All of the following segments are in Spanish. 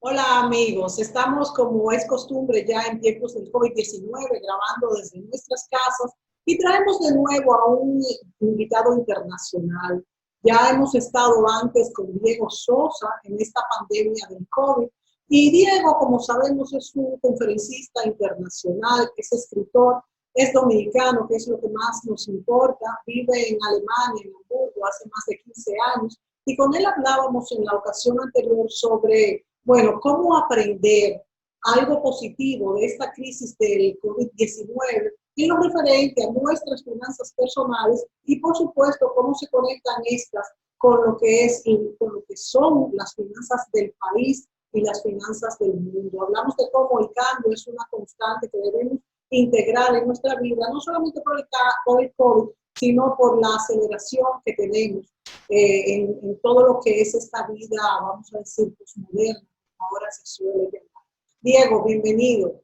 Hola amigos, estamos como es costumbre ya en tiempos del COVID-19 grabando desde nuestras casas y traemos de nuevo a un invitado internacional. Ya hemos estado antes con Diego Sosa en esta pandemia del COVID y Diego, como sabemos, es un conferencista internacional, es escritor, es dominicano, que es lo que más nos importa, vive en Alemania, en Hamburgo, hace más de 15 años y con él hablábamos en la ocasión anterior sobre bueno, ¿cómo aprender algo positivo de esta crisis del COVID-19 en lo referente a nuestras finanzas personales y, por supuesto, cómo se conectan estas con lo que es y con lo que son las finanzas del país y las finanzas del mundo? Hablamos de cómo el cambio es una constante que debemos integrar en nuestra vida, no solamente por el COVID, sino por la aceleración que tenemos en todo lo que es esta vida, vamos a decir, posmoderna ahora se suele llamar. Diego, bienvenido.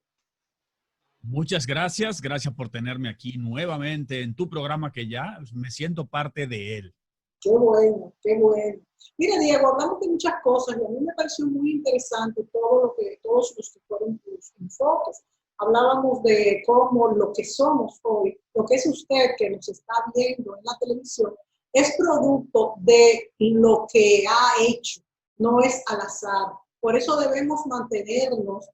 Muchas gracias. Gracias por tenerme aquí nuevamente en tu programa que ya me siento parte de él. Qué bueno, qué bueno. Mira, Diego, hablamos de muchas cosas y a mí me pareció muy interesante todos los que fueron tus enfoques. Hablábamos de cómo lo que somos hoy, lo que es usted que nos está viendo en la televisión, es producto de lo que ha hecho, no es al azar. Por eso debemos mantenernos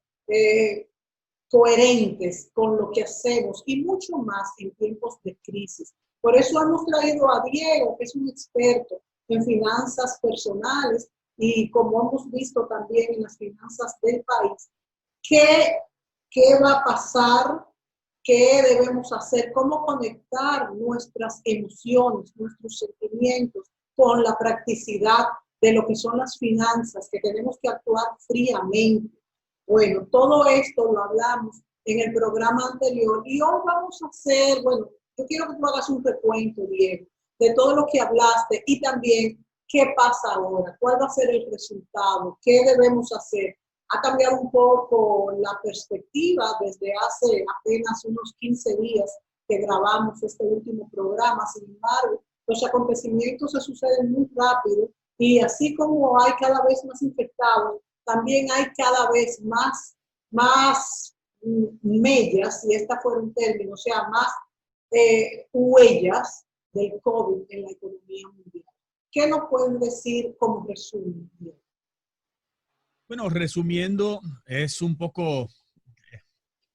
coherentes con lo que hacemos y mucho más en tiempos de crisis. Por eso hemos traído a Diego, que es un experto en finanzas personales y como hemos visto también en las finanzas del país, qué va a pasar, qué debemos hacer, cómo conectar nuestras emociones, nuestros sentimientos con la practicidad de lo que son las finanzas, que tenemos que actuar fríamente. Bueno, todo esto lo hablamos en el programa anterior y hoy vamos a hacer, bueno, yo quiero que tú hagas un recuento, Diego, de todo lo que hablaste y también qué pasa ahora, cuál va a ser el resultado, qué debemos hacer. Ha cambiado un poco la perspectiva desde hace apenas unos 15 días que grabamos este último programa. Sin embargo, los acontecimientos se suceden muy rápido y así como hay cada vez más infectados, también hay cada vez más mellas, si esta fuera un término, o sea, más huellas del COVID en la economía mundial. ¿Qué nos pueden decir como resumen? Bueno, resumiendo, es un poco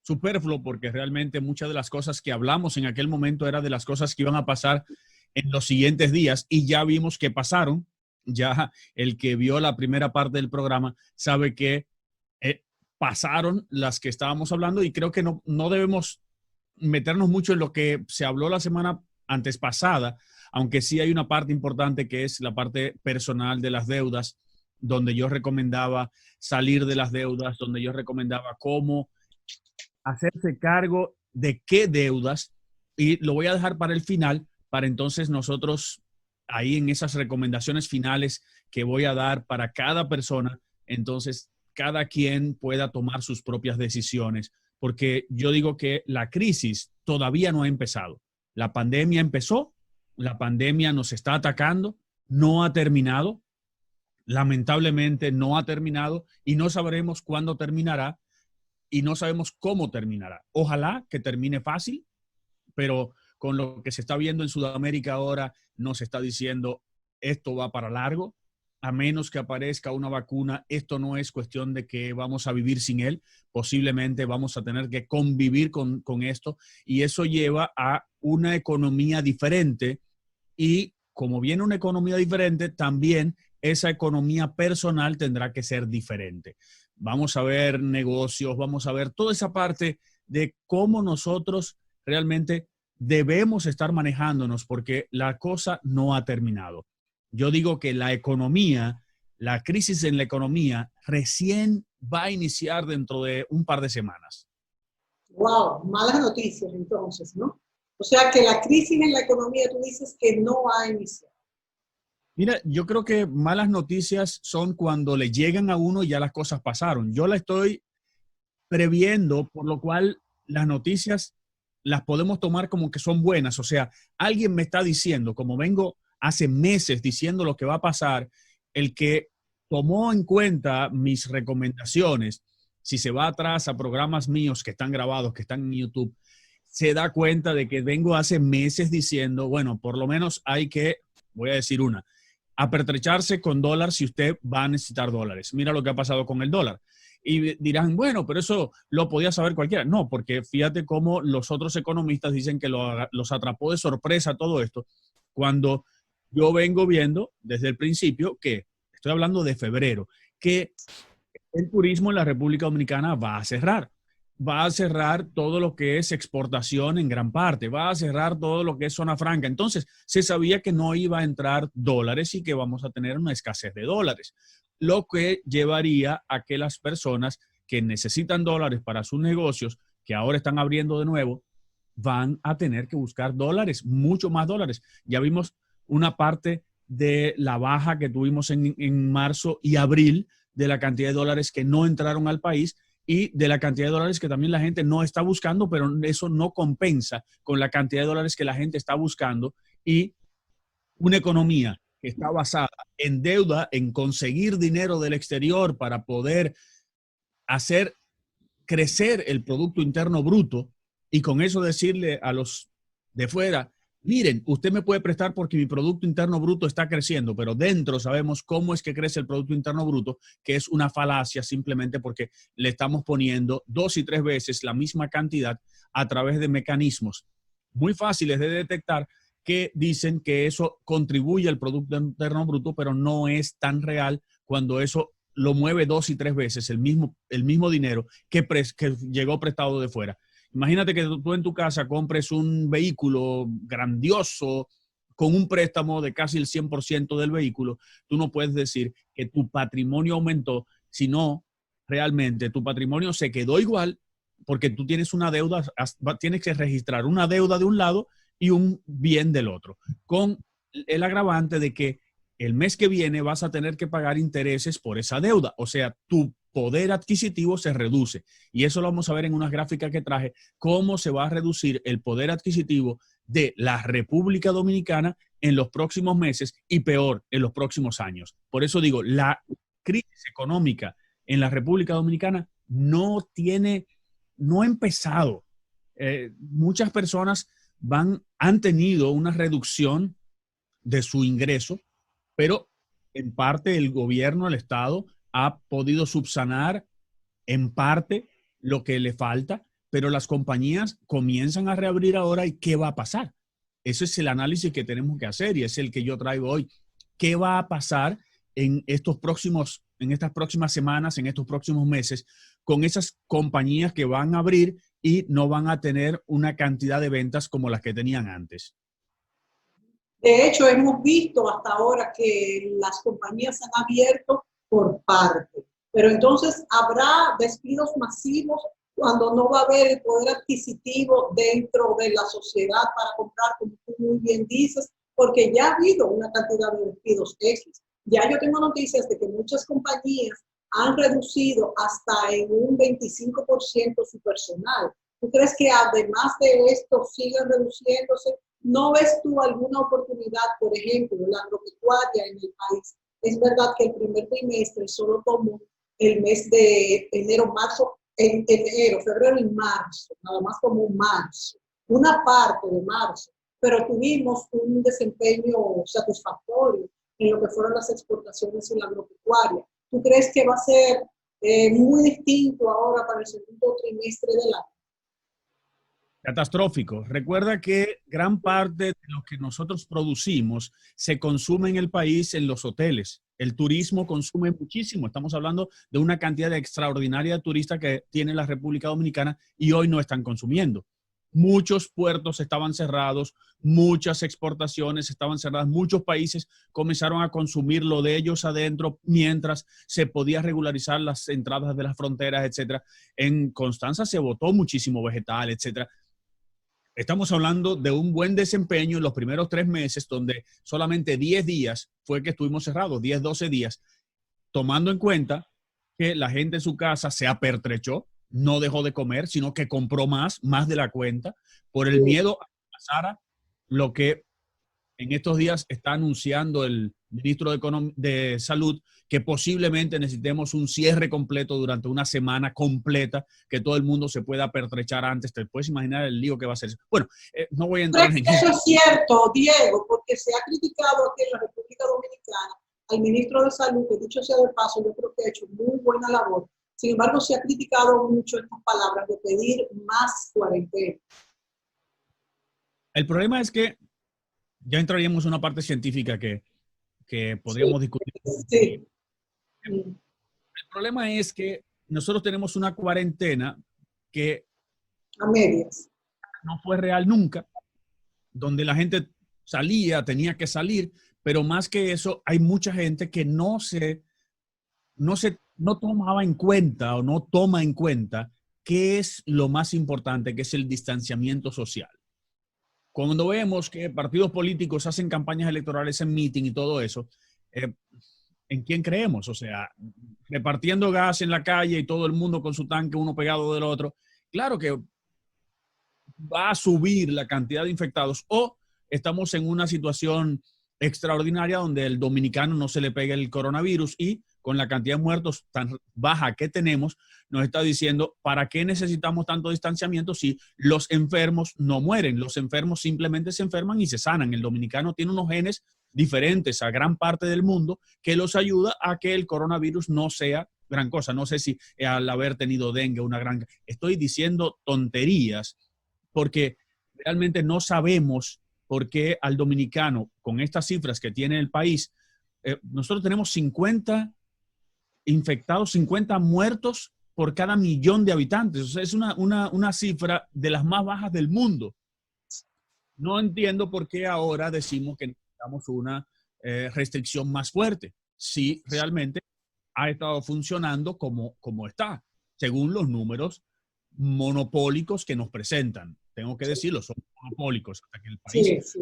superfluo porque realmente muchas de las cosas que hablamos en aquel momento eran de las cosas que iban a pasar en los siguientes días y ya vimos que pasaron. Ya el que vio la primera parte del programa sabe que pasaron las que estábamos hablando y creo que no debemos meternos mucho en lo que se habló la semana antes pasada, aunque sí hay una parte importante que es la parte personal de las deudas, donde yo recomendaba salir de las deudas, donde yo recomendaba cómo hacerse cargo de qué deudas y lo voy a dejar para el final, para entonces nosotros ahí en esas recomendaciones finales que voy a dar para cada persona, entonces cada quien pueda tomar sus propias decisiones, porque yo digo que la crisis todavía no ha empezado. La pandemia empezó, la pandemia nos está atacando, no ha terminado, lamentablemente no ha terminado y no sabremos cuándo terminará y no sabemos cómo terminará. Ojalá que termine fácil, pero con lo que se está viendo en Sudamérica ahora, nos está diciendo esto va para largo. A menos que aparezca una vacuna, esto no es cuestión de que vamos a vivir sin él. Posiblemente vamos a tener que convivir con esto y eso lleva a una economía diferente y como viene una economía diferente, también esa economía personal tendrá que ser diferente. Vamos a ver negocios, vamos a ver toda esa parte de cómo nosotros realmente debemos estar manejándonos porque la cosa no ha terminado. Yo digo que la economía, la crisis en la economía recién va a iniciar dentro de un par de semanas. Wow, malas noticias entonces, ¿no? O sea que la crisis en la economía, tú dices que no ha iniciado. Mira, yo creo que malas noticias son cuando le llegan a uno y ya las cosas pasaron. Yo la estoy previendo, por lo cual las noticias las podemos tomar como que son buenas. O sea, alguien me está diciendo, como vengo hace meses diciendo lo que va a pasar, el que tomó en cuenta mis recomendaciones, si se va atrás a programas míos que están grabados, que están en YouTube, se da cuenta de que vengo hace meses diciendo, bueno, por lo menos hay que, voy a decir una, apertrecharse con dólar si usted va a necesitar dólares. Mira lo que ha pasado con el dólar. Y dirán, bueno, pero eso lo podía saber cualquiera. No, porque fíjate cómo los otros economistas dicen que los atrapó de sorpresa todo esto, cuando yo vengo viendo desde el principio que, estoy hablando de febrero, que el turismo en la República Dominicana va a cerrar. Va a cerrar todo lo que es exportación en gran parte, va a cerrar todo lo que es zona franca. Entonces, se sabía que no iba a entrar dólares y que vamos a tener una escasez de dólares, lo que llevaría a que las personas que necesitan dólares para sus negocios, que ahora están abriendo de nuevo, van a tener que buscar dólares, mucho más dólares. Ya vimos una parte de la baja que tuvimos en marzo y abril de la cantidad de dólares que no entraron al país y de la cantidad de dólares que también la gente no está buscando, pero eso no compensa con la cantidad de dólares que la gente está buscando, y una economía que está basada en deuda, en conseguir dinero del exterior para poder hacer crecer el Producto Interno Bruto y con eso decirle a los de fuera, miren, usted me puede prestar porque mi Producto Interno Bruto está creciendo, pero dentro sabemos cómo es que crece el Producto Interno Bruto, que es una falacia simplemente porque le estamos poniendo 2 y 3 veces la misma cantidad a través de mecanismos muy fáciles de detectar que dicen que eso contribuye al Producto Interno Bruto, pero no es tan real cuando eso lo mueve 2 y 3 veces el mismo dinero que llegó prestado de fuera. Imagínate que tú en tu casa compres un vehículo grandioso con un préstamo de casi el 100% del vehículo. Tú no puedes decir que tu patrimonio aumentó, sino realmente tu patrimonio se quedó igual porque tú tienes una deuda, tienes que registrar una deuda de un lado y un bien del otro, con el agravante de que el mes que viene vas a tener que pagar intereses por esa deuda. O sea, tu poder adquisitivo se reduce. Y eso lo vamos a ver en unas gráficas que traje, cómo se va a reducir el poder adquisitivo de la República Dominicana en los próximos meses y peor, en los próximos años. Por eso digo, la crisis económica en la República Dominicana no ha empezado. Muchas personas han tenido una reducción de su ingreso, pero en parte el gobierno, el Estado, ha podido subsanar en parte lo que le falta, pero las compañías comienzan a reabrir ahora y ¿qué va a pasar? Ese es el análisis que tenemos que hacer y es el que yo traigo hoy. ¿Qué va a pasar en estas próximas semanas, en estos próximos meses, con esas compañías que van a abrir y no van a tener una cantidad de ventas como las que tenían antes? De hecho, hemos visto hasta ahora que las compañías han abierto por parte, pero entonces habrá despidos masivos cuando no va a haber el poder adquisitivo dentro de la sociedad para comprar, como tú muy bien dices, porque ya ha habido una cantidad de despidos X. Ya yo tengo noticias de que muchas compañías han reducido hasta en un 25% su personal. ¿Tú crees que además de esto sigan reduciéndose? ¿No ves tú alguna oportunidad, por ejemplo, la agropecuaria en el país? Es verdad que el primer trimestre solo tomó el mes de enero, febrero y marzo, nada más como marzo, una parte de marzo, pero tuvimos un desempeño satisfactorio en lo que fueron las exportaciones en la agropecuaria. ¿Tú crees que va a ser muy distinto ahora para el segundo trimestre del año? Catastrófico. Recuerda que gran parte de lo que nosotros producimos se consume en el país en los hoteles. El turismo consume muchísimo. Estamos hablando de una cantidad extraordinaria de turistas que tiene la República Dominicana y hoy no están consumiendo. Muchos puertos estaban cerrados, muchas exportaciones estaban cerradas, muchos países comenzaron a consumir lo de ellos adentro mientras se podía regularizar las entradas de las fronteras, etcétera. En Constanza se botó muchísimo vegetal, etcétera. Estamos hablando de un buen desempeño en los primeros 3 meses, donde solamente 10 días fue que estuvimos cerrados, 10, 12 días, tomando en cuenta que la gente en su casa se apertrechó, no dejó de comer, sino que compró más de la cuenta, por el miedo a que pasara lo que en estos días está anunciando el ministro de Salud, que posiblemente necesitemos un cierre completo durante una semana completa, que todo el mundo se pueda pertrechar antes. Te puedes imaginar el lío que va a ser. Bueno, no voy a entrar en eso. Eso es cierto, Diego, porque se ha criticado aquí en la República Dominicana al ministro de Salud, que dicho sea de paso, yo creo que ha hecho muy buena labor. Sin embargo, se ha criticado mucho estas palabras de pedir más cuarentena. El problema es que ya entraríamos en una parte científica que podríamos discutir. Sí. El problema es que nosotros tenemos una cuarentena que a medias no fue real nunca, donde la gente salía, tenía que salir, pero más que eso, hay mucha gente que no tomaba en cuenta o no toma en cuenta qué es lo más importante, que es el distanciamiento social. Cuando vemos que partidos políticos hacen campañas electorales en meeting y todo eso, ¿en quién creemos? O sea, repartiendo gas en la calle y todo el mundo con su tanque uno pegado del otro. Claro que va a subir la cantidad de infectados, o estamos en una situación extraordinaria donde el dominicano no se le pega el coronavirus, y con la cantidad de muertos tan baja que tenemos, nos está diciendo, ¿para qué necesitamos tanto distanciamiento si los enfermos no mueren? Los enfermos simplemente se enferman y se sanan. El dominicano tiene unos genes diferentes a gran parte del mundo que los ayuda a que el coronavirus no sea gran cosa. No sé si al haber tenido dengue una gran... Estoy diciendo tonterías porque realmente no sabemos por qué al dominicano, con estas cifras que tiene el país, nosotros tenemos 50 infectados, 50 muertos por cada millón de habitantes. O sea, es una cifra de las más bajas del mundo. No entiendo por qué ahora decimos que necesitamos una restricción más fuerte, si realmente ha estado funcionando como está, según los números monopólicos que nos presentan. Tengo que decirlo, son monopólicos. Hasta que el país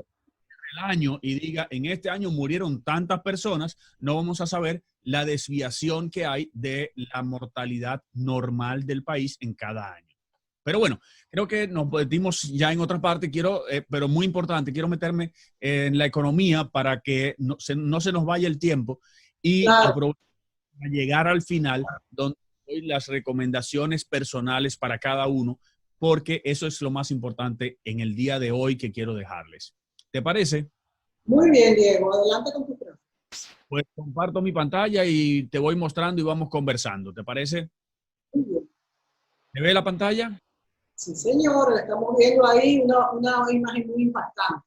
el año y diga, en este año murieron tantas personas, no vamos a saber la desviación que hay de la mortalidad normal del país en cada año. Pero bueno, creo que nos metimos ya en otra parte, pero muy importante, quiero meterme en la economía para que no se nos vaya el tiempo y aprovechar a llegar al final, donde doy las recomendaciones personales para cada uno, porque eso es lo más importante en el día de hoy que quiero dejarles. ¿Te parece? Muy bien, Diego. Adelante con tu pregunta. Pues comparto mi pantalla y te voy mostrando y vamos conversando. ¿Te parece? Muy bien. ¿Te ve la pantalla? Sí, señor. Estamos viendo ahí una imagen muy impactante.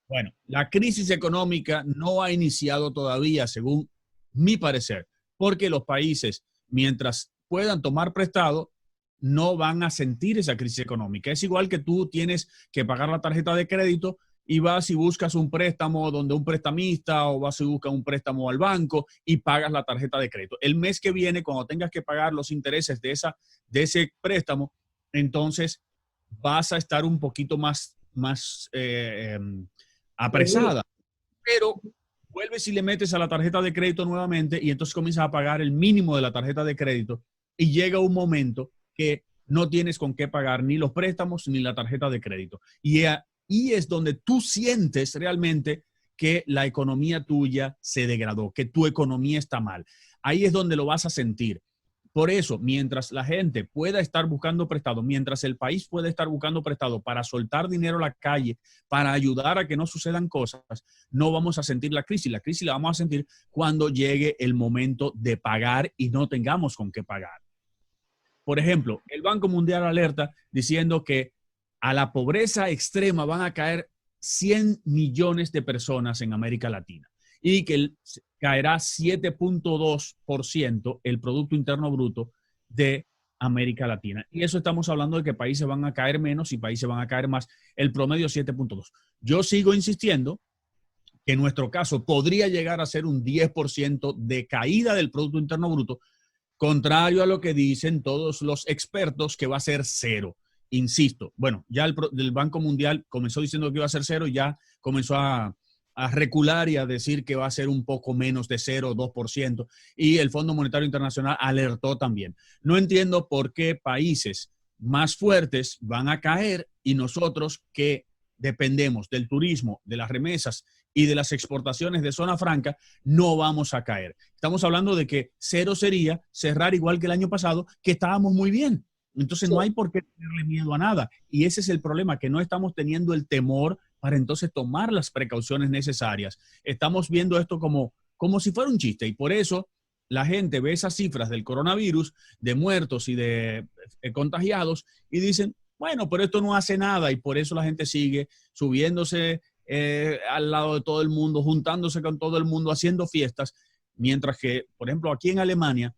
Bueno, la crisis económica no ha iniciado todavía, según mi parecer, porque los países, mientras puedan tomar prestado, no van a sentir esa crisis económica. Es igual que tú tienes que pagar la tarjeta de crédito y vas y buscas un préstamo donde un prestamista, o vas y buscas un préstamo al banco y pagas la tarjeta de crédito. El mes que viene, cuando tengas que pagar los intereses de ese préstamo, entonces vas a estar un poquito más apresada. Pero vuelves y le metes a la tarjeta de crédito nuevamente y entonces comienzas a pagar el mínimo de la tarjeta de crédito y llega un momento que no tienes con qué pagar ni los préstamos ni la tarjeta de crédito. Y es donde tú sientes realmente que la economía tuya se degradó, que tu economía está mal. Ahí es donde lo vas a sentir. Por eso, mientras la gente pueda estar buscando prestado, mientras el país pueda estar buscando prestado para soltar dinero a la calle, para ayudar a que no sucedan cosas, no vamos a sentir la crisis. La crisis la vamos a sentir cuando llegue el momento de pagar y no tengamos con qué pagar. Por ejemplo, el Banco Mundial alerta diciendo que a la pobreza extrema van a caer 100 millones de personas en América Latina y que caerá 7.2% el Producto Interno Bruto de América Latina. Y eso estamos hablando de que países van a caer menos y países van a caer más. El promedio 7.2. Yo sigo insistiendo que en nuestro caso podría llegar a ser un 10% de caída del Producto Interno Bruto, contrario a lo que dicen todos los expertos que va a ser cero. Insisto, bueno, ya el Banco Mundial comenzó diciendo que iba a ser cero y ya comenzó a recular y a decir que va a ser un poco menos de 0, 2%. Y el Fondo Monetario Internacional alertó también. No entiendo por qué países más fuertes van a caer y nosotros que dependemos del turismo, de las remesas y de las exportaciones de zona franca, no vamos a caer. Estamos hablando de que cero sería cerrar igual que el año pasado, que estábamos muy bien. Entonces no hay por qué tenerle miedo a nada. Y ese es el problema, que no estamos teniendo el temor para entonces tomar las precauciones necesarias. Estamos viendo esto como si fuera un chiste, y por eso la gente ve esas cifras del coronavirus, de muertos y de contagiados, y dicen, bueno, pero esto no hace nada, y por eso la gente sigue subiéndose al lado de todo el mundo, juntándose con todo el mundo, haciendo fiestas, mientras que, por ejemplo, aquí en Alemania,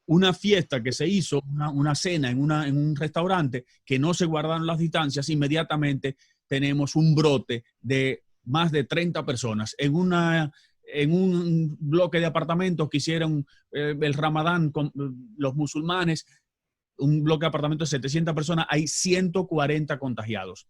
una fiesta que se hizo, una cena en un restaurante, que no se guardaron las distancias, inmediatamente tenemos un brote de más de 30 personas en un bloque de apartamentos que hicieron el Ramadán con los musulmanes, un bloque de apartamentos de 700 personas, hay 140 contagiados.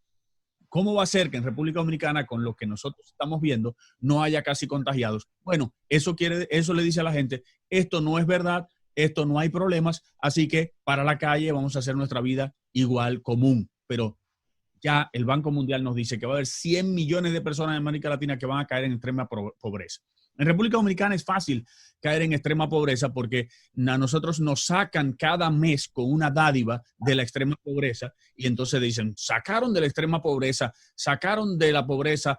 ¿Cómo va a ser que en República Dominicana, con lo que nosotros estamos viendo, no haya casi contagiados? Bueno, eso le dice a la gente, esto no es verdad, esto no hay problemas, así que para la calle vamos a hacer nuestra vida igual, común. Pero ya el Banco Mundial nos dice que va a haber 100 millones de personas en América Latina que van a caer en extrema pobreza. En República Dominicana es fácil caer en extrema pobreza porque a nosotros nos sacan cada mes con una dádiva de la extrema pobreza y entonces dicen, sacaron de la extrema pobreza, sacaron de la pobreza.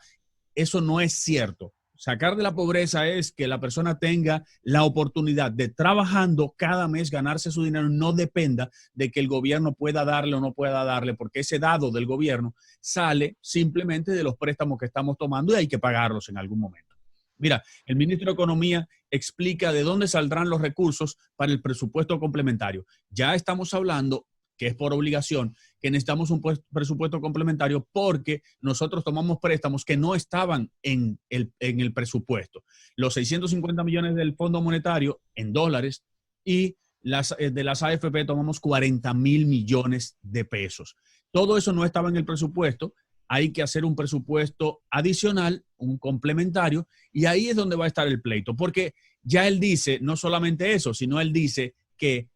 Eso no es cierto. Sacar de la pobreza es que la persona tenga la oportunidad de trabajando cada mes, ganarse su dinero, no dependa de que el gobierno pueda darle o no pueda darle, porque ese dado del gobierno sale simplemente de los préstamos que estamos tomando y hay que pagarlos en algún momento. Mira, el ministro de Economía explica de dónde saldrán los recursos para el presupuesto complementario. Ya estamos hablando, que es por obligación, que necesitamos un presupuesto complementario porque nosotros tomamos préstamos que no estaban en el presupuesto. Los 650 millones del Fondo Monetario en dólares y de las AFP tomamos 40,000 millones de pesos. Todo eso no estaba en el presupuesto. Hay que hacer un presupuesto adicional, un complementario, y ahí es donde va a estar el pleito, porque ya él dice, no solamente eso, sino él dice que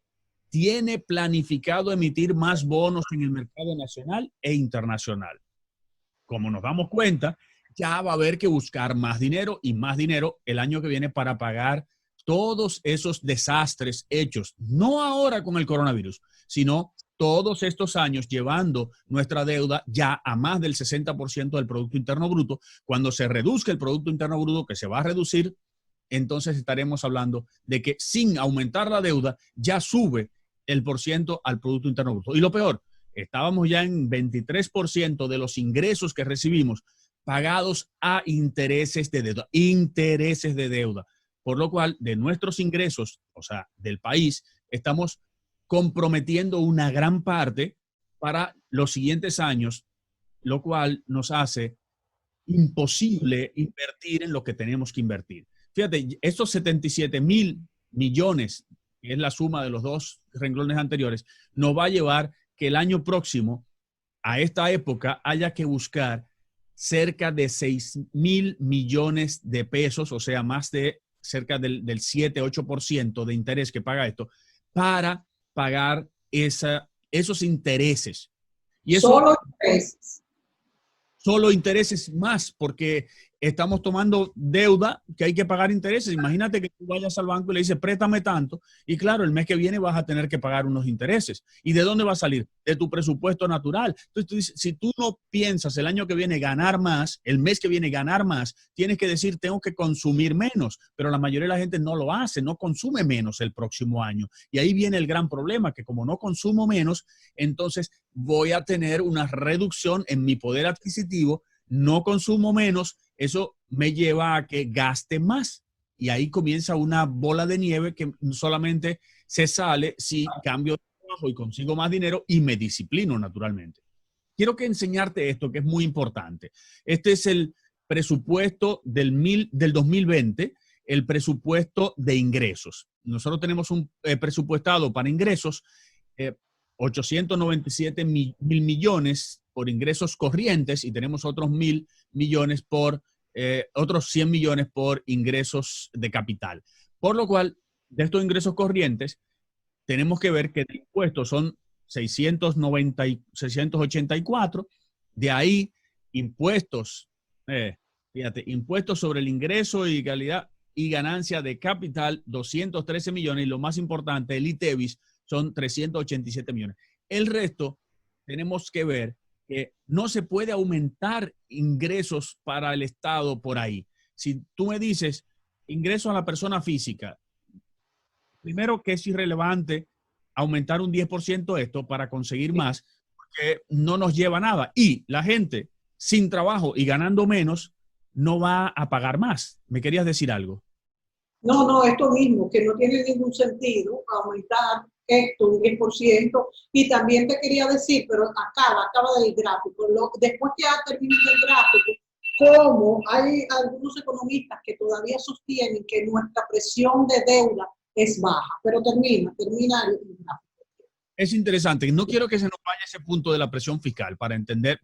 tiene planificado emitir más bonos en el mercado nacional e internacional. Como nos damos cuenta, ya va a haber que buscar más dinero y más dinero el año que viene para pagar todos esos desastres hechos, no ahora con el coronavirus, sino todos estos años llevando nuestra deuda ya a más del 60% del Producto Interno Bruto. Cuando se reduzca el Producto Interno Bruto, que se va a reducir, entonces estaremos hablando de que sin aumentar la deuda ya sube el porciento al Producto Interno Bruto. Y lo peor, estábamos ya en 23% de los ingresos que recibimos pagados a intereses de deuda. Por lo cual, de nuestros ingresos, o sea, del país, estamos comprometiendo una gran parte para los siguientes años, lo cual nos hace imposible invertir en lo que tenemos que invertir. Fíjate, estos 77,000 millones, que es la suma de los dos renglones anteriores, nos va a llevar que el año próximo, a esta época, haya que buscar cerca de 6,000 millones de pesos, o sea, más de cerca del 7-8% de interés que paga esto, para pagar esos intereses. Y eso, solo intereses. Solo intereses más, porque estamos tomando deuda que hay que pagar intereses. Imagínate que tú vayas al banco y le dices, préstame tanto, y claro, el mes que viene vas a tener que pagar unos intereses. ¿Y de dónde va a salir? De tu presupuesto natural. Entonces tú dices, si tú no piensas el año que viene ganar más, el mes que viene ganar más, tienes que decir, tengo que consumir menos, pero la mayoría de la gente no lo hace, no consume menos el próximo año. Y ahí viene el gran problema, que como no consumo menos, entonces voy a tener una reducción en mi poder adquisitivo, no consumo menos, eso me lleva a que gaste más. Y ahí comienza una bola de nieve que solamente se sale si cambio de trabajo y consigo más dinero y me disciplino naturalmente. Quiero que enseñarte esto que es muy importante. Este es el presupuesto del 2020, el presupuesto de ingresos. Nosotros tenemos un presupuestado para ingresos 897 mil millones por ingresos corrientes y tenemos otros 1,000 millones por otros 100 millones por ingresos de capital. Por lo cual, de estos ingresos corrientes, tenemos que ver que de impuestos son 684, de ahí impuestos Fíjate, impuestos sobre el ingreso y calidad y ganancia de capital, 213 millones. Y lo más importante, el ITEVIS, son 387 millones. El resto, tenemos que ver que no se puede aumentar ingresos para el Estado por ahí. Si tú me dices ingresos a la persona física, primero que es irrelevante aumentar un 10% esto para conseguir más, porque no nos lleva a nada. Y la gente sin trabajo y ganando menos no va a pagar más. ¿Me querías decir algo? No, no, esto mismo, que no tiene ningún sentido aumentar esto un 10%. Y también te quería decir, pero acaba del gráfico, después que ha terminado el gráfico, como hay algunos economistas que todavía sostienen que nuestra presión de deuda es baja, pero termina el gráfico. Es interesante. No quiero que se nos vaya ese punto de la presión fiscal para entender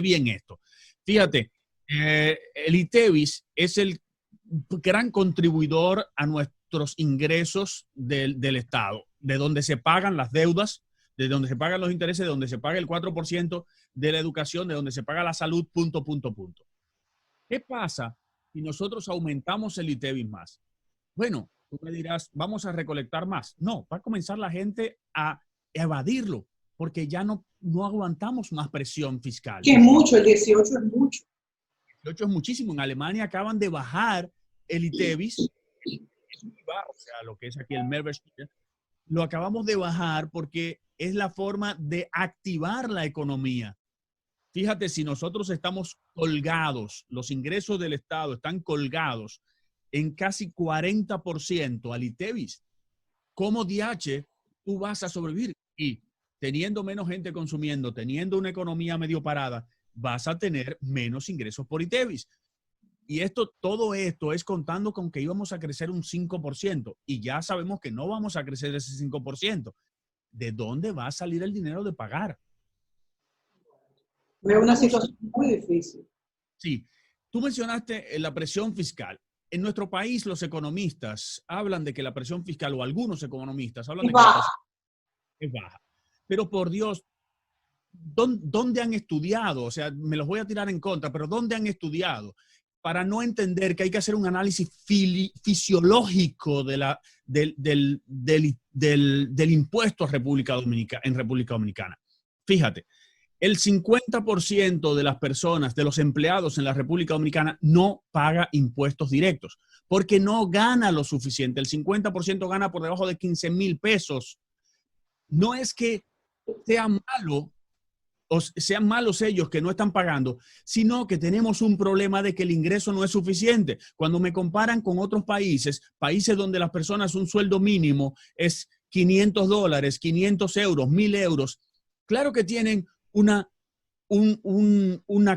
bien esto. Fíjate, el ITEVIS es el gran contribuidor a nuestros ingresos del Estado, de donde se pagan las deudas, de donde se pagan los intereses, de donde se paga el 4% de la educación, de donde se paga la salud, punto. ¿Qué pasa si nosotros aumentamos el ITEVIS más? Bueno, tú me dirás, vamos a recolectar más. No, va a comenzar la gente a evadirlo, porque ya no aguantamos más presión fiscal. Que es mucho, el 18 es mucho. El 18 es muchísimo. En Alemania acaban de bajar el ITEVIS, o sea, lo que es aquí el Mehrwertsteuer, lo acabamos de bajar porque es la forma de activar la economía. Fíjate, si nosotros estamos colgados, los ingresos del Estado están colgados en casi 40% al ITEVIS, ¿cómo DH tú vas a sobrevivir? Y teniendo menos gente consumiendo, teniendo una economía medio parada, vas a tener menos ingresos por ITEVIS. Y todo esto es contando con que íbamos a crecer un 5%. Y ya sabemos que no vamos a crecer ese 5%. ¿De dónde va a salir el dinero de pagar? Es una situación muy difícil. Sí. Tú mencionaste la presión fiscal. En nuestro país, los economistas hablan de que la presión fiscal, o algunos economistas hablan de que la presión es baja. Pero por Dios, ¿dónde han estudiado? O sea, me los voy a tirar en contra, pero ¿dónde han estudiado? Para no entender que hay que hacer un análisis fisiológico del impuesto en República Dominicana. Fíjate, el 50% de las personas, de los empleados en la República Dominicana, no paga impuestos directos porque no gana lo suficiente. El 50% gana por debajo de 15,000 pesos. No es que sea malo o sean malos ellos que no están pagando, sino que tenemos un problema de que el ingreso no es suficiente. Cuando me comparan con otros países donde las personas un sueldo mínimo es $500, 500 euros, 1,000 euros, claro que tienen una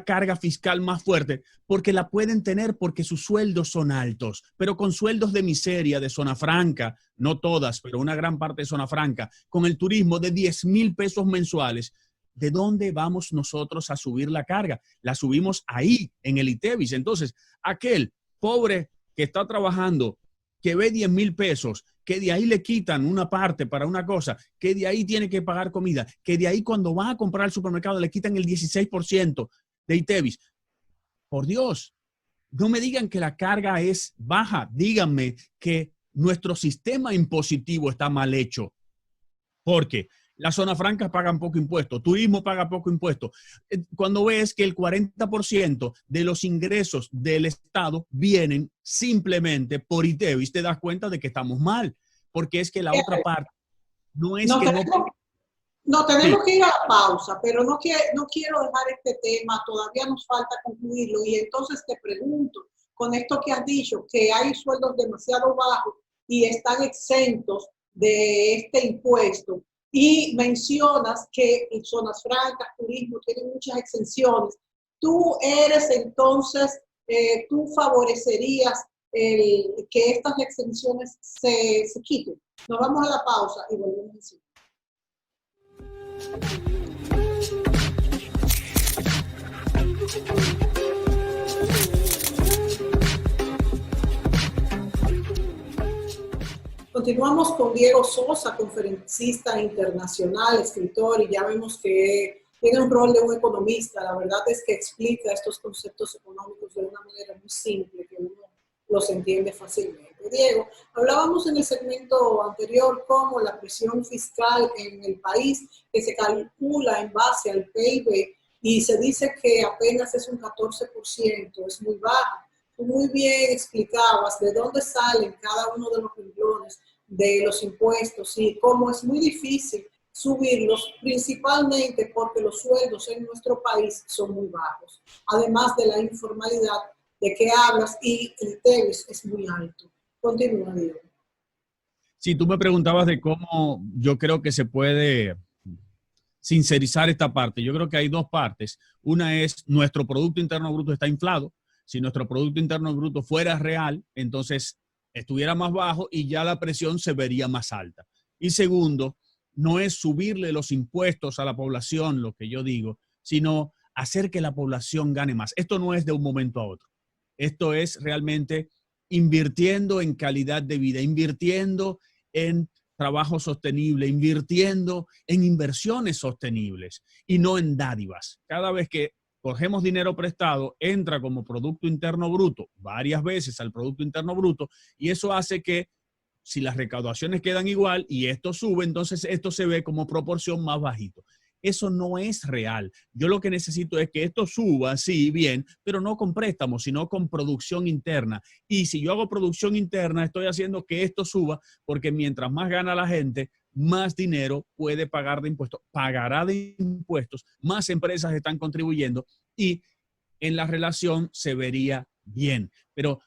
carga fiscal más fuerte porque la pueden tener porque sus sueldos son altos, pero con sueldos de miseria, de zona franca, no todas, pero una gran parte de zona franca, con el turismo de 10,000 pesos mensuales, ¿de dónde vamos nosotros a subir la carga? La subimos ahí, en el ITEVIS. Entonces, aquel pobre que está trabajando, que ve 10,000 pesos, que de ahí le quitan una parte para una cosa, que de ahí tiene que pagar comida, que de ahí cuando va a comprar al supermercado le quitan el 16% de ITEVIS. Por Dios, no me digan que la carga es baja, díganme que nuestro sistema impositivo está mal hecho. Porque las zonas francas pagan poco impuesto, turismo paga poco impuesto. Cuando ves que el 40% de los ingresos del Estado vienen simplemente por ITEVIS, te das cuenta de que estamos mal, porque es que la otra parte no es que no tenemos que ir a la pausa, pero no quiero dejar este tema, todavía nos falta concluirlo. Y entonces te pregunto, con esto que has dicho, que hay sueldos demasiado bajos y están exentos de este impuesto, y mencionas que en zonas francas, turismo, tienen muchas exenciones. Tú eres entonces, tú favorecerías que estas exenciones se quiten. Nos vamos a la pausa y volvemos a decir. Continuamos con Diego Sosa, conferencista internacional, escritor, y ya vemos que tiene un rol de un economista. La verdad es que explica estos conceptos económicos de una manera muy simple, que uno los entiende fácilmente. Diego, hablábamos en el segmento anterior cómo la presión fiscal en el país, que se calcula en base al PIB, y se dice que apenas es un 14%, es muy baja. Tú muy bien explicabas de dónde salen cada uno de los renglones de los impuestos y cómo es muy difícil subirlos, principalmente porque los sueldos en nuestro país son muy bajos, además de la informalidad de que hablas y el TEVIS es muy alto. Continúa, Diego. Si tú me preguntabas de cómo yo creo que se puede sincerizar esta parte, yo creo que hay dos partes. Una es nuestro Producto Interno Bruto está inflado. Si nuestro Producto Interno Bruto fuera real, entonces estuviera más bajo y ya la presión se vería más alta. Y segundo, no es subirle los impuestos a la población, lo que yo digo, sino hacer que la población gane más. Esto no es de un momento a otro. Esto es realmente invirtiendo en calidad de vida, invirtiendo en trabajo sostenible, invirtiendo en inversiones sostenibles y no en dádivas. Cada vez que cogemos dinero prestado, entra como Producto Interno Bruto varias veces al Producto Interno Bruto y eso hace que si las recaudaciones quedan igual y esto sube, entonces esto se ve como proporción más bajito. Eso no es real. Yo lo que necesito es que esto suba, sí, bien, pero no con préstamos, sino con producción interna. Y si yo hago producción interna, estoy haciendo que esto suba, porque mientras más gana la gente, más dinero puede pagar de impuestos, pagará de impuestos, más empresas están contribuyendo y en la relación se vería bien. Pero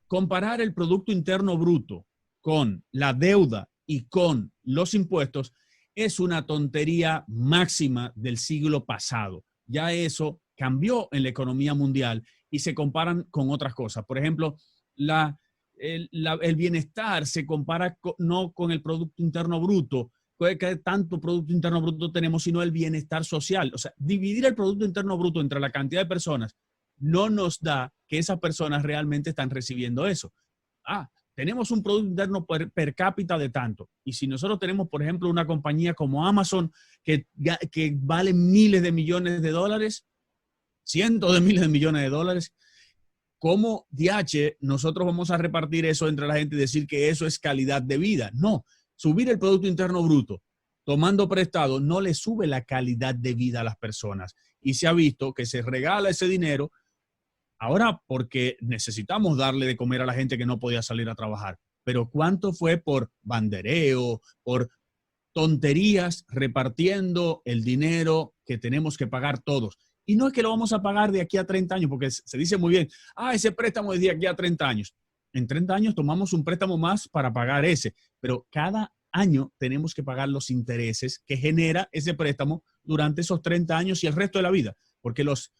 comparar el Producto Interno Bruto con la deuda y con los impuestos es una tontería máxima del siglo pasado. Ya eso cambió en la economía mundial y se comparan con otras cosas. Por ejemplo, el bienestar se compara no con el Producto Interno Bruto, que tanto Producto Interno Bruto tenemos, sino el bienestar social. O sea, dividir el Producto Interno Bruto entre la cantidad de personas no nos da que esas personas realmente están recibiendo eso. Tenemos un Producto Interno per cápita de tanto. Y si nosotros tenemos, por ejemplo, una compañía como Amazon que vale miles de millones de dólares, cientos de miles de millones de dólares, ¿cómo DH nosotros vamos a repartir eso entre la gente y decir que eso es calidad de vida? No, subir el Producto Interno Bruto tomando prestado no le sube la calidad de vida a las personas. Y se ha visto que se regala ese dinero ahora porque necesitamos darle de comer a la gente que no podía salir a trabajar. Pero ¿cuánto fue por bandereo, por tonterías repartiendo el dinero que tenemos que pagar todos? Y no es que lo vamos a pagar de aquí a 30 años, porque se dice muy bien, ese préstamo es de aquí a 30 años. En 30 años tomamos un préstamo más para pagar ese, pero cada año tenemos que pagar los intereses que genera ese préstamo durante esos 30 años y el resto de la vida, porque los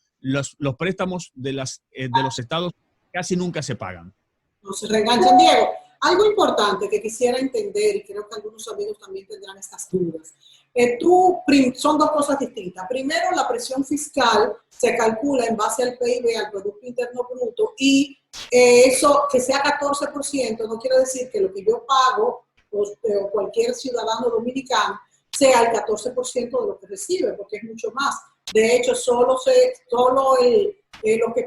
préstamos de los estados casi nunca se pagan. No se reenganchan, Diego. Algo importante que quisiera entender, y creo que algunos amigos también tendrán estas dudas. Son dos cosas distintas. Primero, la presión fiscal se calcula en base al PIB, al Producto Interno Bruto, y eso que sea 14% no quiere decir que lo que yo pago, o cualquier ciudadano dominicano, sea el 14% de lo que recibe, porque es mucho más. De hecho, solo los que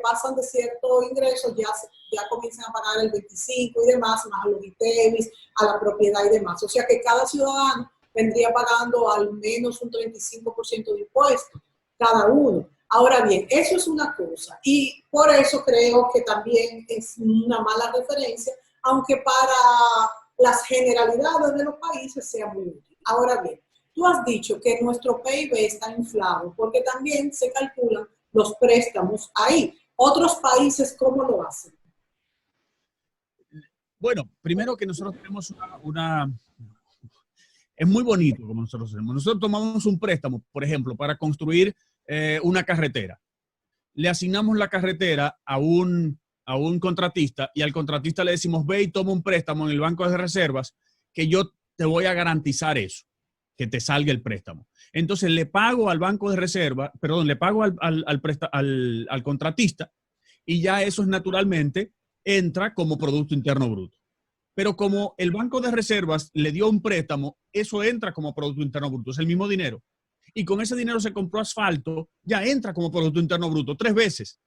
pasan de cierto ingreso ya comienzan a pagar el 25 y demás, más a los ITEVIS, a la propiedad y demás. O sea que cada ciudadano vendría pagando al menos un 35% de impuestos, cada uno. Ahora bien, eso es una cosa y por eso creo que también es una mala referencia, aunque para las generalidades de los países sea muy útil. Ahora bien, tú has dicho que nuestro PIB está inflado porque también se calculan los préstamos ahí. ¿Otros países cómo lo hacen? Bueno, primero que nosotros tenemos es muy bonito como nosotros hacemos. Nosotros tomamos un préstamo, por ejemplo, para construir una carretera. Le asignamos la carretera a un contratista y al contratista le decimos, ve y toma un préstamo en el banco de reservas que yo te voy a garantizar eso, que te salga el préstamo. Entonces le pago al banco de reserva, perdón, le pago al contratista y ya eso naturalmente entra como Producto Interno Bruto. Pero como el banco de reservas le dio un préstamo, eso entra como Producto Interno Bruto, es el mismo dinero. y con ese dinero se compró asfalto, ya entra como Producto Interno Bruto 3 veces.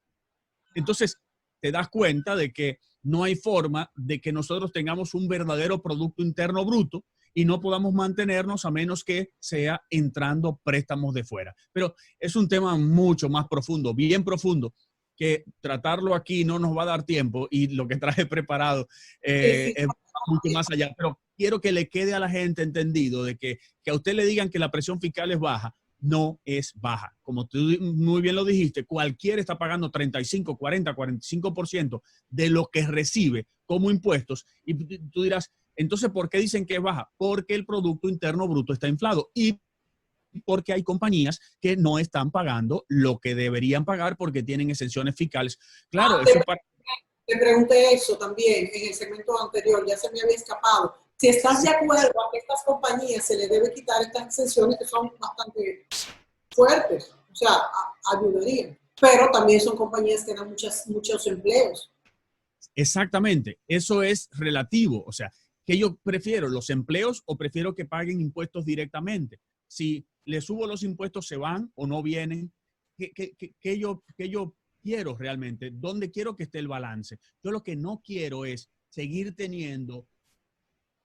Entonces, te das cuenta de que no hay forma de que nosotros tengamos un verdadero Producto Interno Bruto y no podamos mantenernos a menos que sea entrando préstamos de fuera. Pero es un tema mucho más profundo, bien profundo, que tratarlo aquí no nos va a dar tiempo y lo que traje preparado es mucho más allá. Pero quiero que le quede a la gente entendido de que a usted le digan que la presión fiscal es baja, no es baja. Como tú muy bien lo dijiste, cualquiera está pagando 35, 40, 45% de lo que recibe como impuestos y tú dirás, entonces, ¿por qué dicen que es baja? Porque el Producto Interno Bruto está inflado y porque hay compañías que no están pagando lo que deberían pagar porque tienen exenciones fiscales. Claro, eso es para... Te pregunté eso también en el segmento anterior, ya se me había escapado. Si estás de acuerdo a que a estas compañías se les debe quitar estas exenciones que son bastante fuertes, o sea, ayudarían. Pero también son compañías que dan muchos empleos. Exactamente, eso es relativo, o sea, ¿qué yo prefiero, los empleos o prefiero que paguen impuestos directamente? Si les subo los impuestos, ¿se van o no vienen? ¿Qué yo quiero realmente? ¿Dónde quiero que esté el balance? Yo lo que no quiero es seguir teniendo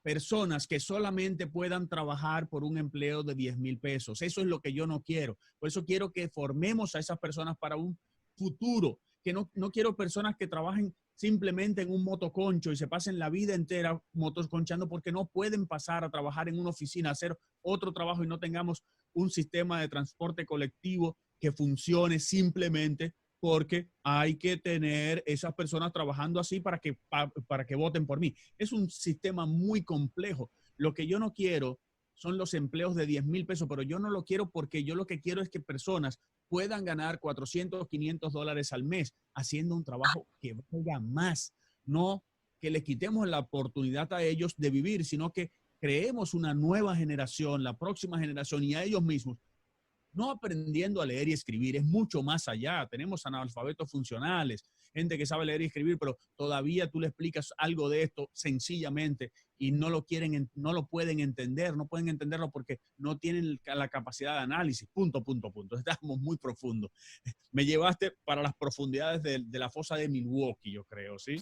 personas que solamente puedan trabajar por un empleo de 10,000 pesos. Eso es lo que yo no quiero. Por eso quiero que formemos a esas personas para un futuro, que no quiero personas que trabajen simplemente en un motoconcho y se pasen la vida entera motoconchando porque no pueden pasar a trabajar en una oficina, hacer otro trabajo y no tengamos un sistema de transporte colectivo que funcione simplemente porque hay que tener esas personas trabajando así para que voten por mí. Es un sistema muy complejo. Lo que yo no quiero son los empleos de 10,000 pesos, pero yo no lo quiero porque yo lo que quiero es que personas puedan ganar 400, 500 dólares al mes haciendo un trabajo que valga más. No que les quitemos la oportunidad a ellos de vivir, sino que creemos una nueva generación, la próxima generación y a ellos mismos. No aprendiendo a leer y escribir, es mucho más allá. Tenemos analfabetos funcionales, gente que sabe leer y escribir, pero todavía tú le explicas algo de esto sencillamente y no lo pueden entender, no pueden entenderlo porque no tienen la capacidad de análisis. Punto. Estamos muy profundos. Me llevaste para las profundidades de la fosa de Milwaukee, yo creo, ¿sí?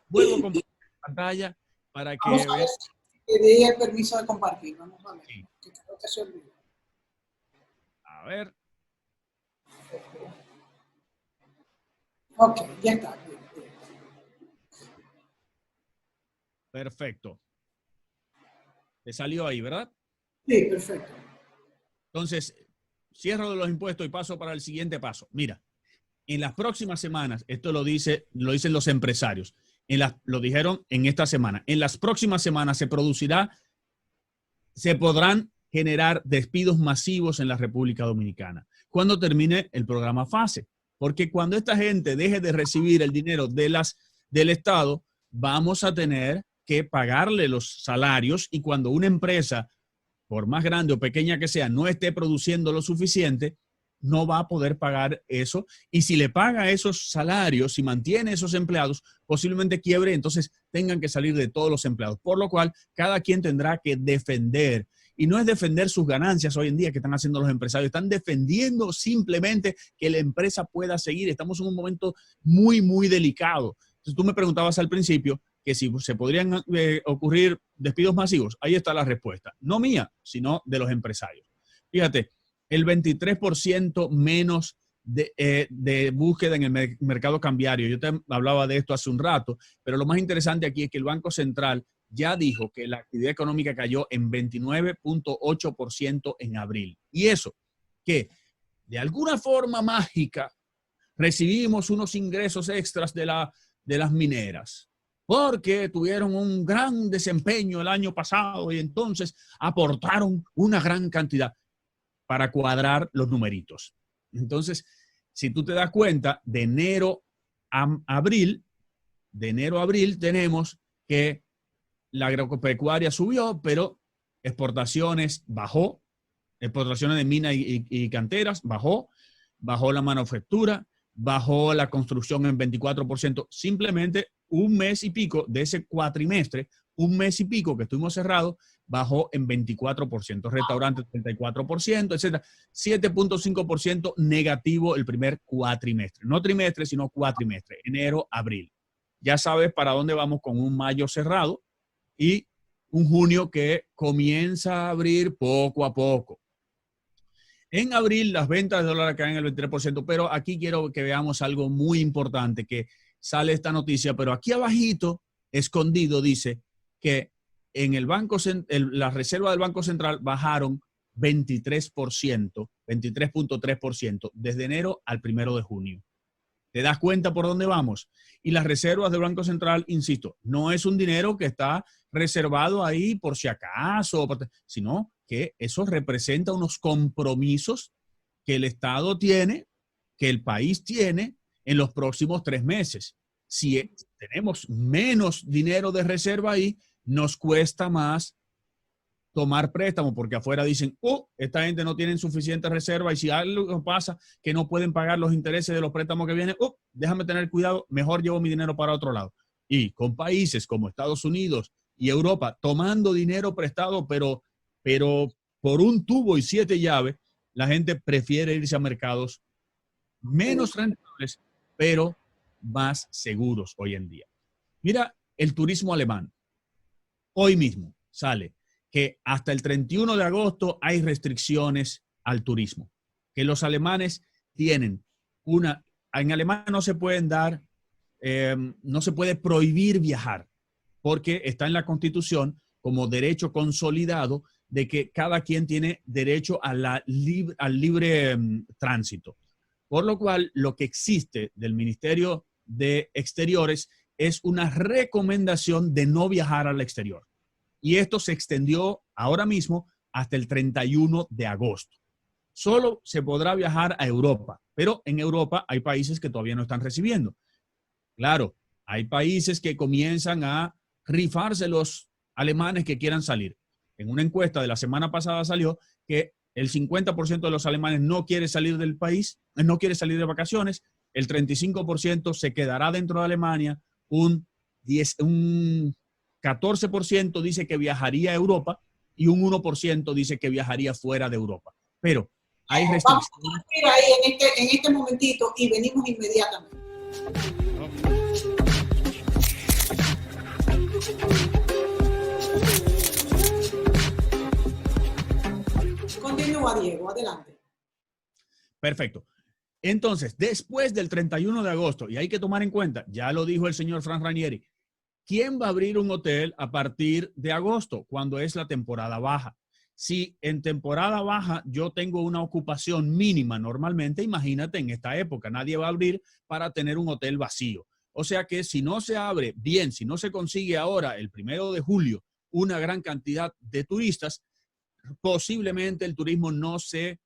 Vuelvo a compartir la pantalla para que vean. Vamos a ver si te di el permiso de compartir. Vamos a ver. Sí. Que creo que se olvidó. A ver. Ok, ya está. Perfecto. Te salió ahí, ¿verdad? Sí, perfecto. Entonces, cierro de los impuestos y paso para el siguiente paso. Mira, en las próximas semanas, esto lo dicen los empresarios, lo dijeron en esta semana, en las próximas semanas se podrán generar despidos masivos en la República Dominicana cuando termine el programa FASE. Porque cuando esta gente deje de recibir el dinero del Estado, vamos a tener que pagarle los salarios y cuando una empresa, por más grande o pequeña que sea, no esté produciendo lo suficiente, no va a poder pagar eso. Y si le paga esos salarios, si mantiene esos empleados, posiblemente quiebre, entonces tengan que salir de todos los empleados. Por lo cual, cada quien tendrá que defender. Y no es defender sus ganancias hoy en día que están haciendo los empresarios, están defendiendo simplemente que la empresa pueda seguir. Estamos en un momento muy, muy delicado. Entonces, tú me preguntabas al principio que si se podrían ocurrir despidos masivos. Ahí está la respuesta. No mía, sino de los empresarios. Fíjate, el 23% menos de búsqueda en el mercado cambiario. Yo te hablaba de esto hace un rato, pero lo más interesante aquí es que el Banco Central ya dijo que la actividad económica cayó en 29.8% en abril. Y eso, que de alguna forma mágica recibimos unos ingresos extras de las mineras, porque tuvieron un gran desempeño el año pasado y entonces aportaron una gran cantidad para cuadrar los numeritos. Entonces, si tú te das cuenta, de enero a abril tenemos que la agropecuaria subió, pero exportaciones bajó, exportaciones de minas y canteras bajó la manufactura, bajó la construcción en 24%, simplemente un mes y pico de ese cuatrimestre, un mes y pico que estuvimos cerrados, bajó en 24%, restaurantes 34%, etcétera. 7.5% negativo el primer cuatrimestre. No trimestre, sino cuatrimestre. Enero, abril. Ya sabes para dónde vamos con un mayo cerrado y un junio que comienza a abrir poco a poco. En abril las ventas de dólar caen el 23%, pero aquí quiero que veamos algo muy importante que sale esta noticia, pero aquí abajito, escondido, dice que en el banco, la reserva del Banco Central bajaron 23%, 23.3% desde enero al 1 de junio. ¿Te das cuenta por dónde vamos? Y las reservas del Banco Central, insisto, no es un dinero que está reservado ahí por si acaso, sino que eso representa unos compromisos que el Estado tiene, que el país tiene en los próximos 3 meses. Si tenemos menos dinero de reserva ahí, nos cuesta más tomar préstamo porque afuera dicen, esta gente no tiene suficiente reserva y si algo pasa que no pueden pagar los intereses de los préstamos que vienen, déjame tener cuidado, mejor llevo mi dinero para otro lado. Y con países como Estados Unidos y Europa tomando dinero prestado, pero por un tubo y 7 llaves, la gente prefiere irse a mercados menos rentables, pero más seguros hoy en día. Mira, el turismo alemán. Hoy mismo sale que hasta el 31 de agosto hay restricciones al turismo, que los alemanes tienen en Alemania no se pueden dar, no se puede prohibir viajar, porque está en la Constitución como derecho consolidado de que cada quien tiene derecho al libre tránsito. Por lo cual, lo que existe del Ministerio de Exteriores es una recomendación de no viajar al exterior. Y esto se extendió ahora mismo hasta el 31 de agosto. Solo se podrá viajar a Europa, pero en Europa hay países que todavía no están recibiendo. Claro, hay países que comienzan a rifarse los alemanes que quieran salir. En una encuesta de la semana pasada salió que el 50% de los alemanes no quiere salir del país, no quiere salir de vacaciones, el 35% se quedará dentro de Alemania, un 14% dice que viajaría a Europa y un 1% dice que viajaría fuera de Europa. Pero hay restricciones. Vamos a ir ahí en este momentito y venimos inmediatamente. Continúa, Diego, adelante. Perfecto. Entonces, después del 31 de agosto, y hay que tomar en cuenta, ya lo dijo el señor Frank Ranieri, ¿quién va a abrir un hotel a partir de agosto, cuando es la temporada baja? Si en temporada baja yo tengo una ocupación mínima normalmente, imagínate en esta época, nadie va a abrir para tener un hotel vacío. O sea que si no se abre bien, si no se consigue ahora el 1 de julio una gran cantidad de turistas, posiblemente el turismo no se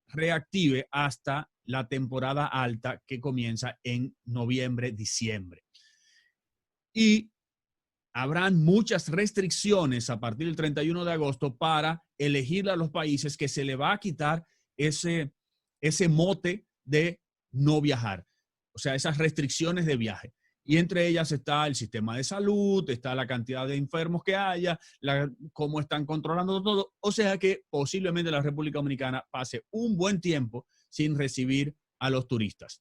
reactive hasta la temporada alta que comienza en noviembre, diciembre. Y habrán muchas restricciones a partir del 31 de agosto para elegir a los países que se le va a quitar ese mote de no viajar. O sea, esas restricciones de viaje. Y entre ellas está el sistema de salud, está la cantidad de enfermos que haya, cómo están controlando todo. O sea que posiblemente la República Dominicana pase un buen tiempo sin recibir a los turistas.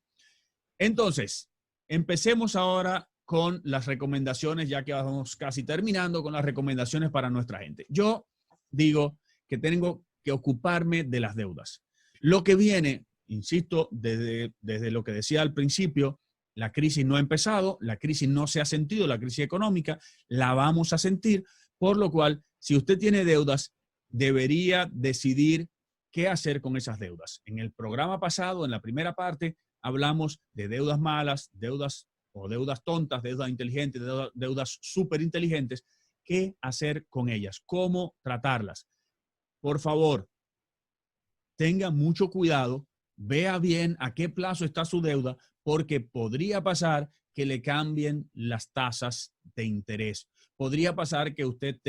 Entonces, empecemos ahora con las recomendaciones, ya que vamos casi terminando con las recomendaciones para nuestra gente. Yo digo que tengo que ocuparme de las deudas. Lo que viene, insisto, desde lo que decía al principio, la crisis no ha empezado, la crisis no se ha sentido, la crisis económica la vamos a sentir, por lo cual, si usted tiene deudas, debería decidir qué hacer con esas deudas. En el programa pasado, en la primera parte, hablamos de deudas malas, deudas tontas, deudas inteligentes, deudas súper inteligentes. ¿Qué hacer con ellas? ¿Cómo tratarlas? Por favor, tenga mucho cuidado, vea bien a qué plazo está su deuda, porque podría pasar que le cambien las tasas de interés. Podría pasar que usted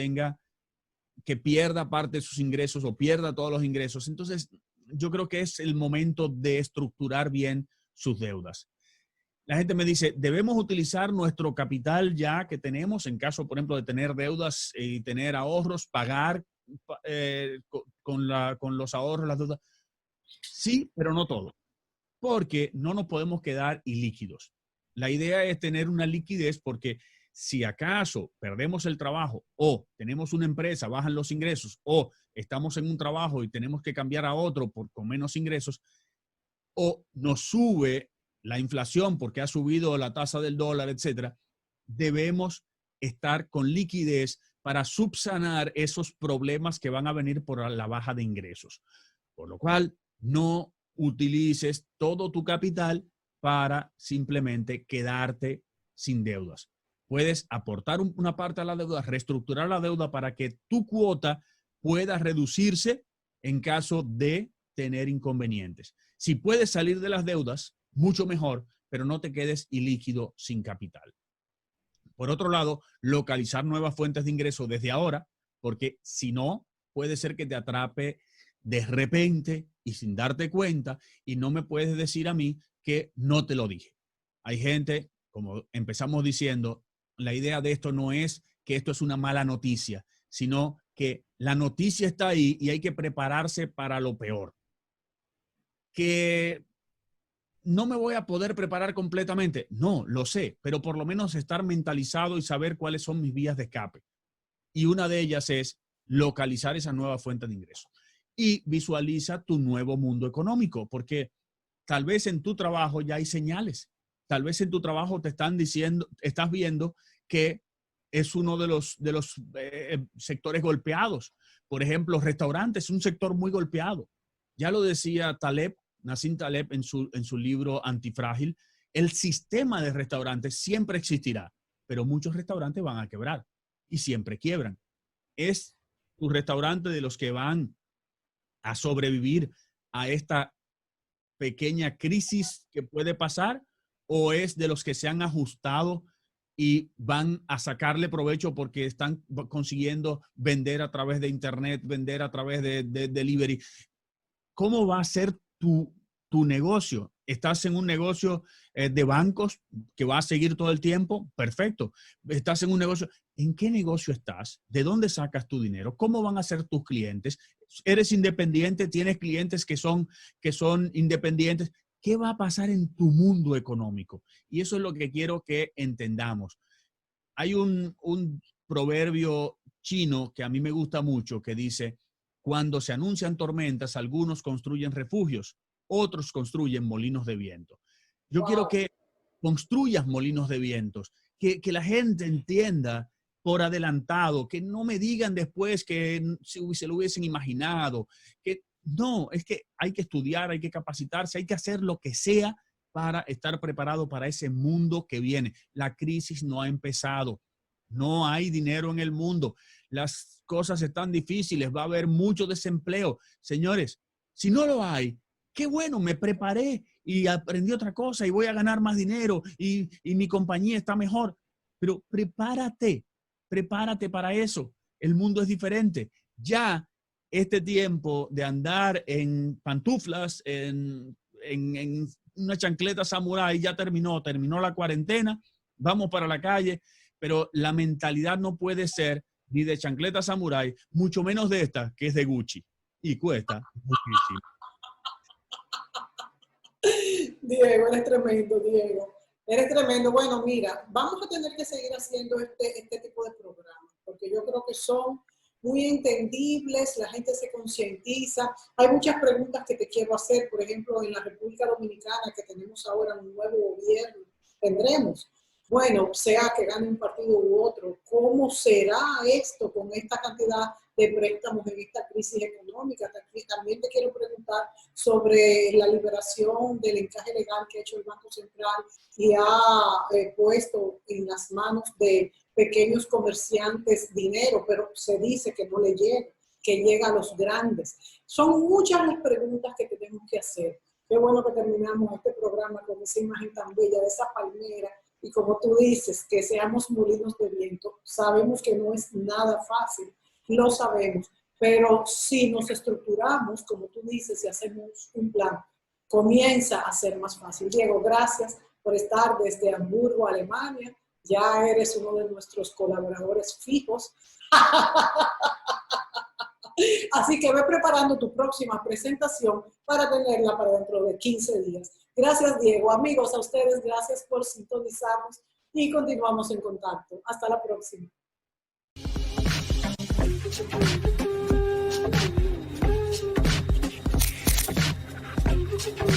que pierda parte de sus ingresos o pierda todos los ingresos. Entonces, yo creo que es el momento de estructurar bien sus deudas. La gente me dice, ¿debemos utilizar nuestro capital ya que tenemos, en caso, por ejemplo, de tener deudas y tener ahorros, pagar con los ahorros, las deudas? Sí, pero no todo, porque no nos podemos quedar ilíquidos. La idea es tener una liquidez porque si acaso perdemos el trabajo o tenemos una empresa, bajan los ingresos o estamos en un trabajo y tenemos que cambiar a otro con menos ingresos o nos sube la inflación porque ha subido la tasa del dólar, etcétera, debemos estar con liquidez para subsanar esos problemas que van a venir por la baja de ingresos. Por lo cual, no utilices todo tu capital para simplemente quedarte sin deudas. Puedes aportar una parte a la deuda, reestructurar la deuda para que tu cuota pueda reducirse en caso de tener inconvenientes. Si puedes salir de las deudas, mucho mejor, pero no te quedes ilíquido sin capital. Por otro lado, localizar nuevas fuentes de ingreso desde ahora, porque si no, puede ser que te atrape de repente y sin darte cuenta y no me puedes decir a mí que no te lo dije. Hay gente, como empezamos diciendo, la idea de esto no es que esto es una mala noticia, sino que la noticia está ahí y hay que prepararse para lo peor. Que no me voy a poder preparar completamente. No, lo sé, pero por lo menos estar mentalizado y saber cuáles son mis vías de escape. Y una de ellas es localizar esa nueva fuente de ingreso. Y visualiza tu nuevo mundo económico, porque tal vez en tu trabajo ya hay señales. Tal vez en tu trabajo te están diciendo, estás viendo que es uno de los sectores golpeados. Por ejemplo, restaurantes es un sector muy golpeado. Ya lo decía Taleb, Nassim Taleb en su libro Antifrágil, el sistema de restaurantes siempre existirá, pero muchos restaurantes van a quebrar y siempre quiebran. ¿Es tu restaurante de los que van a sobrevivir a esta pequeña crisis que puede pasar o es de los que se han ajustado y van a sacarle provecho porque están consiguiendo vender a través de internet, vender a través de delivery? ¿Cómo va a ser tu negocio? ¿Estás en un negocio de bancos que va a seguir todo el tiempo? Perfecto. ¿Estás en un negocio? ¿En qué negocio estás? ¿De dónde sacas tu dinero? ¿Cómo van a ser tus clientes? ¿Eres independiente? ¿Tienes clientes que son independientes? ¿Qué va a pasar en tu mundo económico? Y eso es lo que quiero que entendamos. Hay un proverbio chino que a mí me gusta mucho que dice: cuando se anuncian tormentas, algunos construyen refugios, otros construyen molinos de viento. Yo quiero que construyas molinos de vientos, que la gente entienda por adelantado, que no me digan después que se lo hubiesen imaginado, que no, es que hay que estudiar, hay que capacitarse, hay que hacer lo que sea para estar preparado para ese mundo que viene. La crisis no ha empezado, no hay dinero en el mundo, las cosas están difíciles, va a haber mucho desempleo. Señores, si no lo hay, qué bueno, me preparé y aprendí otra cosa y voy a ganar más dinero y mi compañía está mejor. Pero prepárate para eso. El mundo es diferente. Ya este tiempo de andar en pantuflas, en una chancleta samurái ya terminó la cuarentena, vamos para la calle, pero la mentalidad no puede ser ni de chancleta samurái, mucho menos de esta, que es de Gucci y cuesta muchísimo. Diego, eres tremendo, Diego. Eres tremendo. Bueno, mira, vamos a tener que seguir haciendo este tipo de programas, porque yo creo que son muy entendibles, la gente se concientiza. Hay muchas preguntas que te quiero hacer, por ejemplo, en la República Dominicana, que tenemos ahora un nuevo gobierno, tendremos. Bueno, sea que gane un partido u otro, ¿cómo será esto con esta cantidad de préstamos en esta crisis económica? También te quiero preguntar sobre la liberación del encaje legal que ha hecho el Banco Central y ha puesto en las manos de pequeños comerciantes dinero, pero se dice que no le llega, que llega a los grandes. Son muchas las preguntas que tenemos que hacer. Qué bueno que terminamos este programa con esa imagen tan bella de esa palmera y como tú dices, que seamos molinos de viento. Sabemos que no es nada fácil, lo sabemos, pero si nos estructuramos, como tú dices, y hacemos un plan, comienza a ser más fácil. Diego, gracias por estar desde Hamburgo, Alemania. Ya eres uno de nuestros colaboradores fijos. Así que ve preparando tu próxima presentación para tenerla para dentro de 15 días. Gracias, Diego. Amigos, a ustedes, gracias por sintonizarnos y continuamos en contacto. Hasta la próxima. Thank you.